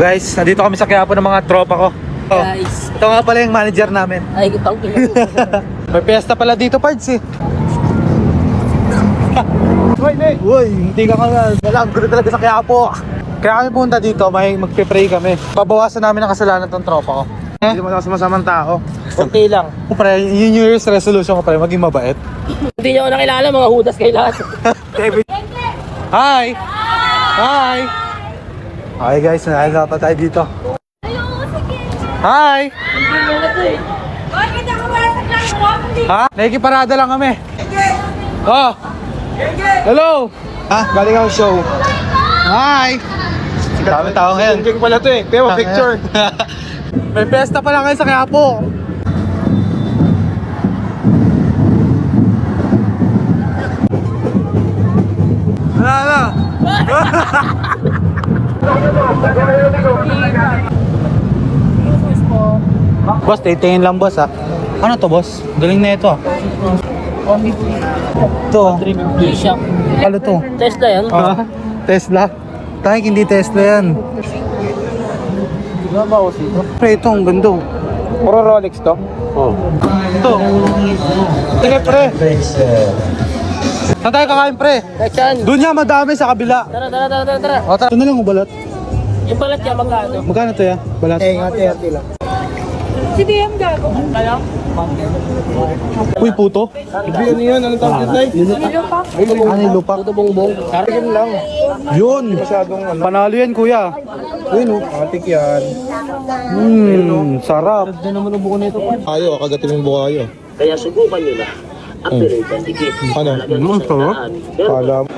Guys, nandito kami sa Quiapo ng mga tropa ko. Oh, Guys. ito nga pala yung manager namin. Ay, itang May piyesta pala dito, Pards eh. Uy, hindi ka nga. Wala, ang gulo talaga sa Quiapo. Kaya kami punta dito, may magpe-pray kami. Pabawasan namin ang kasalanan ng tropa ko. Hindi naman ako sumasamang tao. okay lang. Pre, yung New Year's resolution ko, pre, maging mabait. Hindi niyo ako nakilala, mga hudas kayo lahat. Hi! Hi! Hi guys, nalala tayo dito. Hi! Ha? Nakikiparada lang kami. Oh! Hello! Ha? Galing ako show. Hi! Dami tao ngayon. Hindi pala to eh. Kaya picture. May pesta pala kayo sa Quiapo. Wala. Boss, titingin lang boss ha. Ano to boss? Galing na ito ah. Ito. G-Shock. Ano to? Tesla yan. Ha? Tesla? Tayo hindi Tesla yan. Pre, ito ang ganda. Puro Rolex to? Oo. Ito. Sige pre. Saan tayo kakain pre? Kachan. Doon niya madami sa kabila. Tara. O tara. Ito na lang ang balat. Yung balat niya, magkano? Magkano to ya? Balat? Hati-hati lang. Si DM gago. Kaya? Uy puto. Ano yun? Anong tawag dito? Nilo pa. Ano yung lupa? Puto bongbong. Yun lang. Yun. Masyadong ano. Panalo yan kuya. Yun, atik yan. Sarap. Ganda naman ang buko nito. Ayo, kagatin yung bukayo. Kaya subukan nyo na ang Piritan Dikit. Ano? Sarap. Kala mo.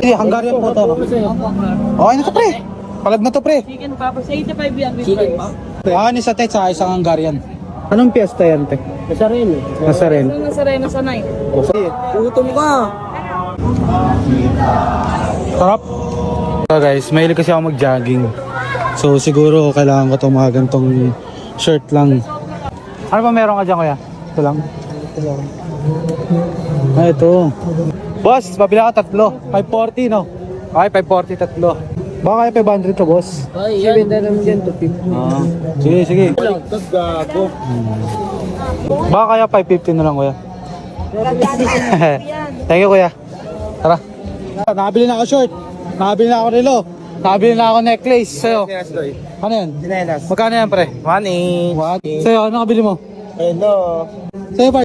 Hungarian po to. Okay na to pre. Palag na to pre. Chicken pa. Sa 85 yan. Chicken. Ni sa te sa isang Hungarian. Anong piyesta yan te? Nasa rin eh. Nasa rin. Nasa Reno sa 9. Gutom ka. Sarap. So guys, mahilig kasi ako mag-jogging. So siguro kailangan ko itong mga gantong shirt lang. Ano ba meron ka dyan kuya? Ito lang? Ah, ito. Boss, pabila ka tatlo. 540 no? Okay, 540 tatlo. Baka kaya 500 to boss. Ay, yan. Ah, sige. Gago. Baka kaya 550 na lang kuya. Thank you kuya. Tara. Nakabili na ako short. Nakabili na ako relo. Nakabili na ako necklace. Sa'yo. Ano yan? Sinelas. Magkano yan pre? 1.8. What? Sa'yo, ano nakabili mo? Hello. Sa'yo pa.